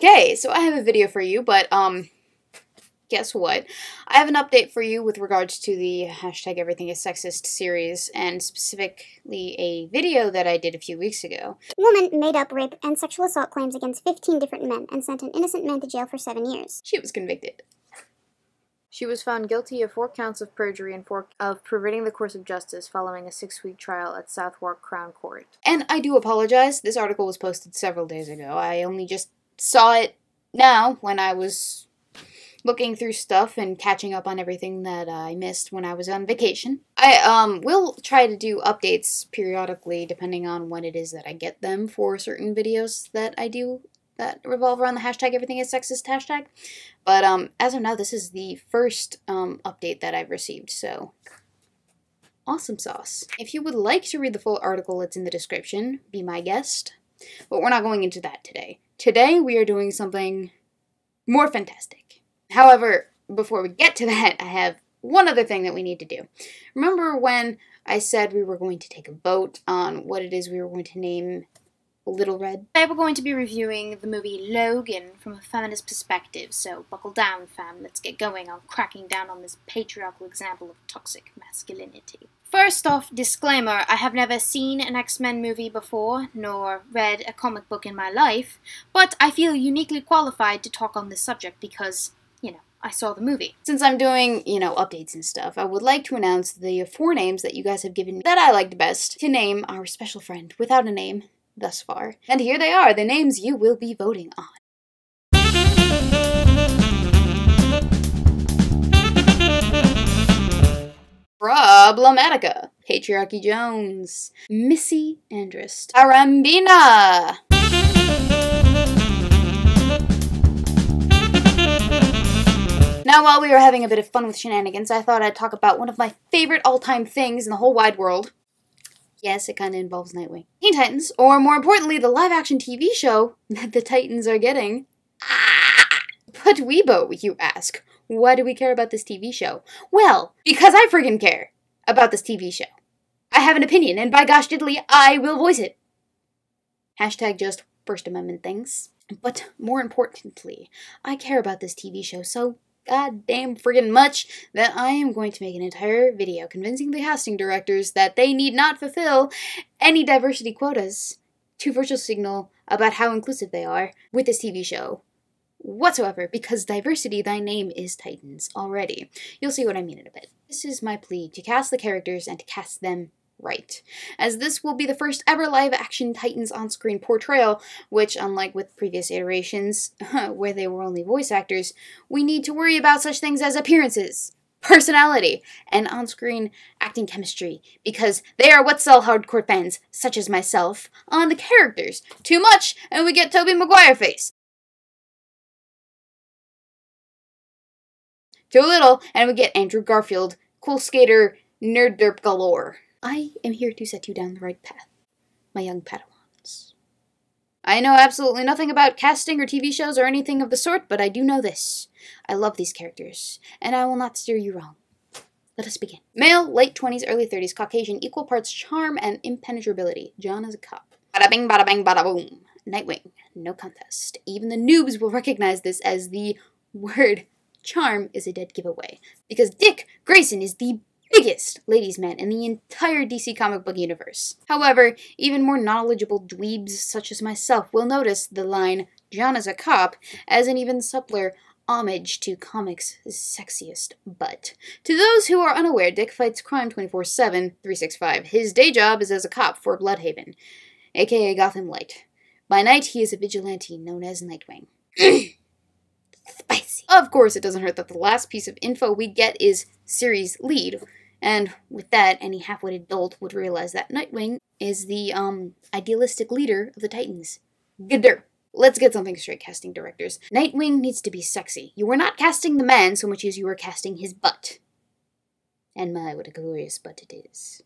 Okay, so I have a video for you, but, guess what? I have an update for you with regards to the hashtag Everything is Sexist series, and specifically a video that I did a few weeks ago. Woman made up rape and sexual assault claims against 15 different men and sent an innocent man to jail for 7 years. She was convicted. She was found guilty of 4 counts of perjury and 4 of perverting the course of justice following a 6-week trial at Southwark Crown Court. And I do apologize, this article was posted several days ago. I only just saw it now when I was looking through stuff and catching up on everything that I missed when I was on vacation. I will try to do updates periodically depending on when it is that I get them for certain videos that I do that revolve around the hashtag Everything is Sexist hashtag. But as of now, this is the first update that I've received, so awesome sauce. If you would like to read the full article, it's in the description. Be my guest. But we're not going into that today. Today we are doing something more fantastic. However, before we get to that, I have one other thing that we need to do. Remember when I said we were going to take a vote on what it is we were going to name Little Red? Today we're going to be reviewing the movie Logan from a feminist perspective, so buckle down, fam. Let's get going on cracking down on this patriarchal example of toxic masculinity. First off, disclaimer, I have never seen an X-Men movie before, nor read a comic book in my life, but I feel uniquely qualified to talk on this subject because, you know, I saw the movie. Since I'm doing, updates and stuff, I would like to announce the 4 names that you guys have given me that I liked best to name our special friend without a name thus far. And here they are, the names you will be voting on. Problematica, Patriarchy Jones, Missy Andrist, Arambina. Now, while we were having a bit of fun with shenanigans, I thought I'd talk about one of my favorite all-time things in the whole wide world. Yes, it kind of involves Nightwing. Teen Titans, or more importantly, the live-action TV show that the Titans are getting. But Weebo, you ask. Why do we care about this TV show? Well, because I friggin' care about this TV show. I have an opinion, and by gosh diddly, I will voice it. Hashtag just First Amendment things. But more importantly, I care about this TV show so goddamn friggin' much that I am going to make an entire video convincing the casting directors that they need not fulfill any diversity quotas to virtual signal about how inclusive they are with this TV show whatsoever, because diversity, thy name is Titans already. You'll see what I mean in a bit. This is my plea to cast the characters and to cast them right, as this will be the first ever live-action Titans on-screen portrayal, which, unlike with previous iterations, where they were only voice actors, we need to worry about such things as appearances, personality, and on-screen acting chemistry, because they are what sell hardcore fans, such as myself, on the characters. Too much, and we get Tobey Maguire face. Too little, and we get Andrew Garfield, cool skater, nerd derp galore. I am here to set you down the right path, my young Padawans. I know absolutely nothing about casting or TV shows or anything of the sort, but I do know this. I love these characters, and I will not steer you wrong. Let us begin. Male, late 20s, early 30s, Caucasian, equal parts charm and impenetrability. John is a cop. Bada bing, bada bang, bada boom. Nightwing, no contest. Even the noobs will recognize this as the word charm is a dead giveaway, because Dick Grayson is the biggest ladies' man in the entire DC comic book universe. However, even more knowledgeable dweebs such as myself will notice the line, John is a cop, as an even subtler homage to comics' sexiest butt. To those who are unaware, Dick fights crime 24/7, 365. His day job is as a cop for Bloodhaven, aka Gotham Light. By night, he is a vigilante known as Nightwing. Spicy. Of course, it doesn't hurt that the last piece of info we get is series lead, and with that, any half-witted dolt would realize that Nightwing is the, idealistic leader of the Titans. G'der. Let's get something straight, casting directors. Nightwing needs to be sexy. You are not casting the man so much as you are casting his butt. And my, what a glorious butt it is.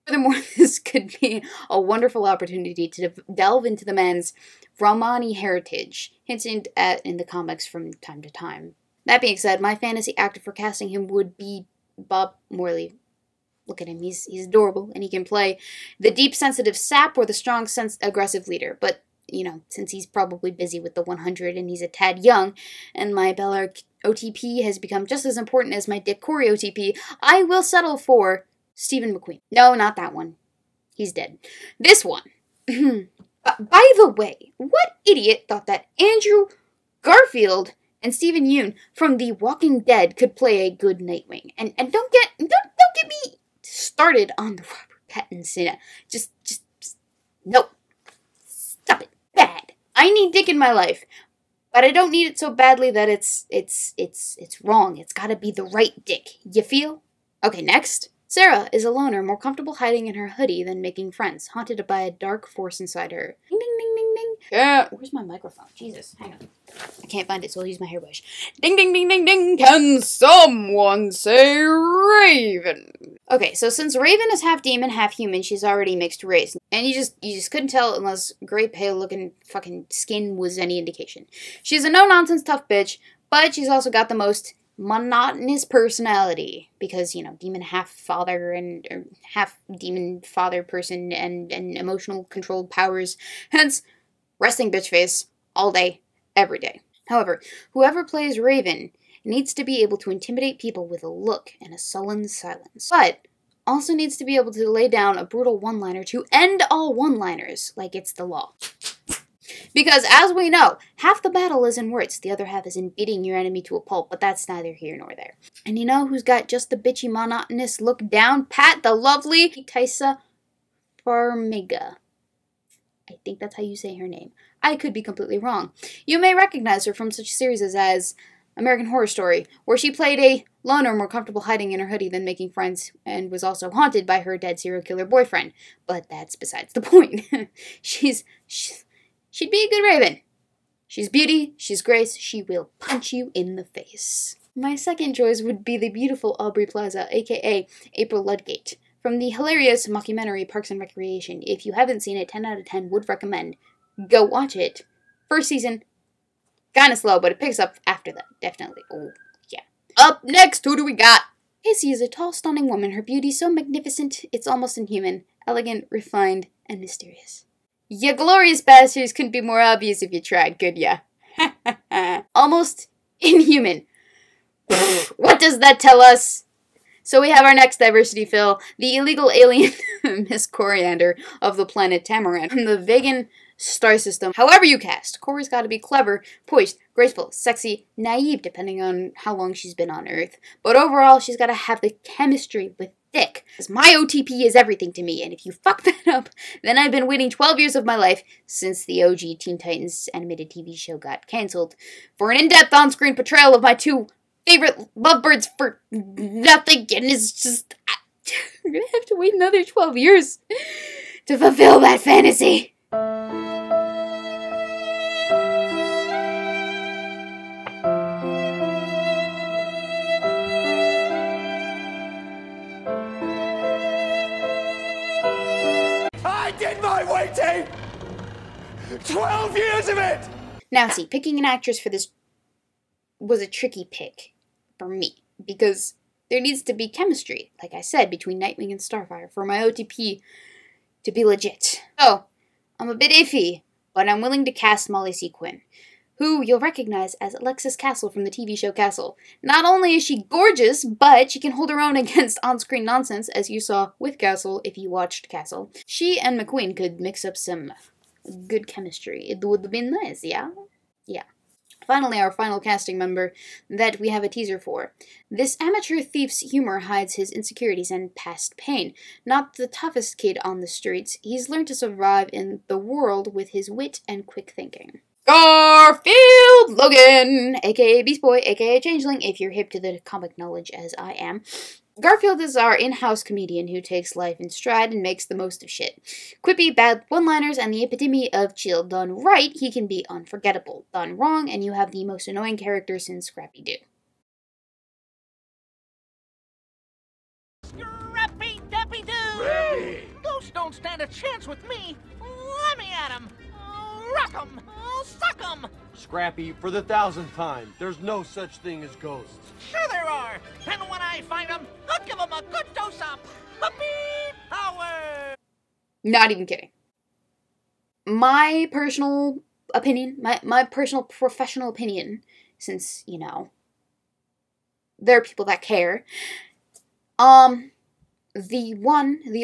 Furthermore, this could be a wonderful opportunity to delve into the man's Romani heritage, hinted at in the comics from time to time. That being said, my fantasy actor for casting him would be Bob Morley. Look at him, he's adorable, and he can play the deep, sensitive sap or the strong, aggressive leader. But you know, since he's probably busy with the 100 and he's a tad young, and my Bella OTP has become just as important as my Dick Corey OTP, I will settle for Stephen McQueen. No, not that one. He's dead. This one. By the way, what idiot thought that Andrew Garfield and Stephen Yeun from The Walking Dead could play a good Nightwing? And don't get me started on the Robert Pattinson. Just no. Stop it. Bad. I need Dick in my life, but I don't need it so badly that it's wrong. It's got to be the right Dick. You feel? Okay, next. Sarah is a loner, more comfortable hiding in her hoodie than making friends, haunted by a dark force inside her. Ding, ding, ding, ding, ding. Yeah. Where's my microphone? Jesus, hang on. I can't find it, so I'll use my hairbrush. Ding, ding, ding, ding, ding. Can someone say Raven? Okay, so since Raven is half demon, half human, she's already mixed race. And you just couldn't tell unless gray, pale-looking fucking skin was any indication. She's a no-nonsense tough bitch, but she's also got the most monotonous personality because, you know, demon half father and half demon father person and emotional controlled powers, hence resting bitch face all day, every day. However, whoever plays Raven needs to be able to intimidate people with a look and a sullen silence, but also needs to be able to lay down a brutal one-liner to end all one-liners like it's the law. Because, as we know, half the battle is in words, the other half is in beating your enemy to a pulp, but that's neither here nor there. And you know who's got just the bitchy, monotonous look down? Pat, the lovely Taissa Farmiga. I think that's how you say her name. I could be completely wrong. You may recognize her from such series as American Horror Story, where she played a loner more comfortable hiding in her hoodie than making friends, and was also haunted by her dead serial killer boyfriend. But that's besides the point. She'd be a good Raven. She's beauty, she's grace, she will punch you in the face. My second choice would be the beautiful Aubrey Plaza, aka April Ludgate, from the hilarious mockumentary Parks and Recreation. If you haven't seen it, 10 out of 10 would recommend. Go watch it. First season, kinda slow, but it picks up after that, definitely. Oh, yeah. Up next, who do we got? Casey is a tall, stunning woman. Her beauty so magnificent, it's almost inhuman. Elegant, refined, and mysterious. Ya glorious bastards couldn't be more obvious if you tried, could ya? Almost inhuman. What does that tell us? So we have our next diversity fill, the illegal alien Miss Coriander of the planet Tamaran from the vegan star system. However you cast, Corey's got to be clever, poised, graceful, sexy, naive, depending on how long she's been on Earth. But overall, she's got to have the chemistry with Dick. Because my OTP is everything to me, and if you fuck that up, then I've been waiting 12 years of my life since the OG Teen Titans animated TV show got cancelled for an in-depth on-screen portrayal of my two favorite lovebirds for nothing, and it's just... I'm gonna have to wait another 12 years to fulfill that fantasy. I did my waiting! 12 years of it! Now see, picking an actress for this was a tricky pick for me, because there needs to be chemistry, like I said, between Nightwing and Starfire for my OTP to be legit. So, I'm a bit iffy, but I'm willing to cast Molly C. Quinn, who you'll recognize as Alexis Castle from the TV show Castle. Not only is she gorgeous, but she can hold her own against on-screen nonsense, as you saw with Castle if you watched Castle. She and McQueen could mix up some good chemistry. It would have been nice, yeah? Yeah. Finally, our final casting member that we have a teaser for. This amateur thief's humor hides his insecurities and past pain. Not the toughest kid on the streets, he's learned to survive in the world with his wit and quick thinking. Garfield Logan, aka Beast Boy, aka Changeling, if you're hip to the comic knowledge as I am. Garfield is our in-house comedian who takes life in stride and makes the most of shit. Quippy, bad one-liners, and the epitome of chill. Done right, he can be unforgettable. Done wrong, and you have the most annoying character since Scrappy-Doo. Scrappy-Dappy-Doo! Hey! Ghosts don't stand a chance with me. Let me at 'em. Rock 'em. Suck 'em. Scrappy, for the 1,000th time, there's no such thing as ghosts. Sure there are. And when I find 'em, I'll give 'em a good dose of puppy power. Not even kidding. my personal opinion, my personal professional opinion, since, you know, there are people that care, the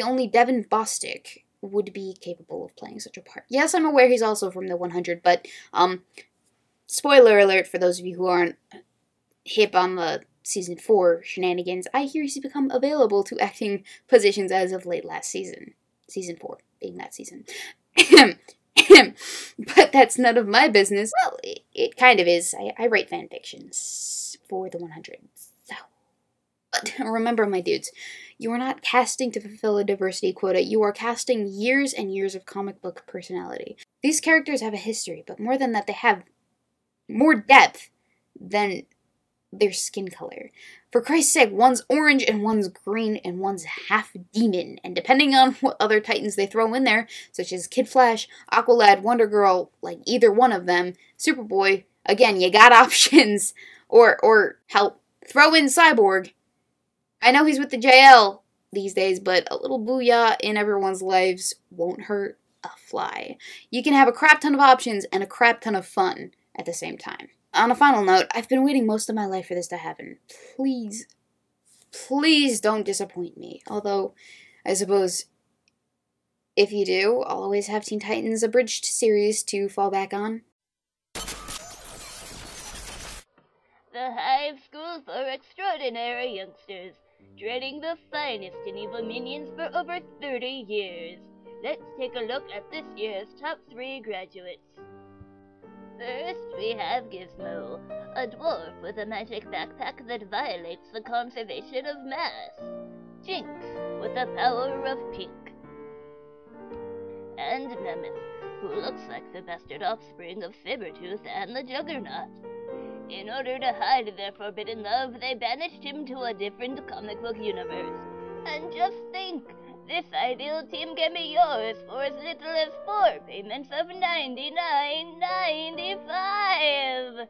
only Devin Bostic would be capable of playing such a part. Yes, I'm aware he's also from the 100, but, spoiler alert for those of you who aren't hip on the Season 4 shenanigans, I hear he's become available to acting positions as of late last season. Season 4 being that season. But that's none of my business. Well, it kind of is. I write fan fictions for the 100. So. But remember, my dudes, you are not casting to fulfill a diversity quota. You are casting years and years of comic book personality. These characters have a history, but more than that, they have more depth than their skin color. For Christ's sake, one's orange and one's green and one's half demon. And depending on what other Titans they throw in there, such as Kid Flash, Aqualad, Wonder Girl, like either one of them, Superboy, again, you got options. Or help, throw in Cyborg. I know he's with the JL these days, but a little booyah in everyone's lives won't hurt a fly. You can have a crap ton of options and a crap ton of fun at the same time. On a final note, I've been waiting most of my life for this to happen. Please, please don't disappoint me. Although, I suppose, if you do, I'll always have Teen Titans Abridged series to fall back on. The Hive School for Extraordinary Youngsters, training the finest in evil minions for over 30 years. Let's take a look at this year's top 3 graduates. First, we have Gizmo, a dwarf with a magic backpack that violates the conservation of mass. Jinx, with the power of pink. And Mammoth, who looks like the bastard offspring of Sabretooth and the Juggernaut. In order to hide their forbidden love, they banished him to a different comic book universe. And just think, this ideal team can be yours for as little as 4 payments of $99.95.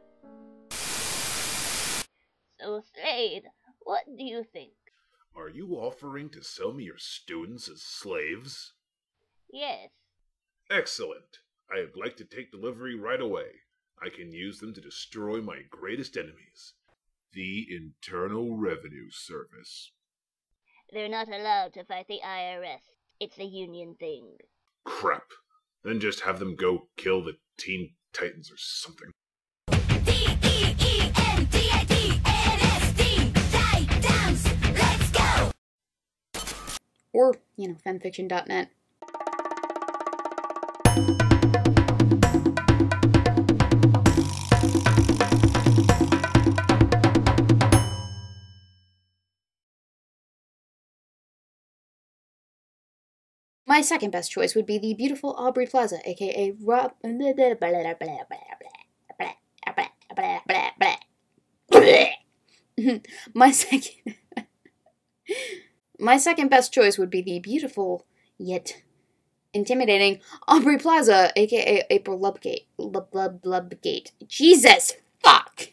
So, Slade, what do you think? Are you offering to sell me your students as slaves? Yes. Excellent. I'd like to take delivery right away. I can use them to destroy my greatest enemies, the Internal Revenue Service. They're not allowed to fight the IRS. It's a union thing. Crap. Then just have them go kill the Teen Titans or something. Titans, let's go! Or, you know, fanfiction.net. My second best choice would be the beautiful Aubrey Plaza, aka Rob. My second best choice would be the beautiful yet intimidating Aubrey Plaza, aka April Lubgate. Jesus fuck!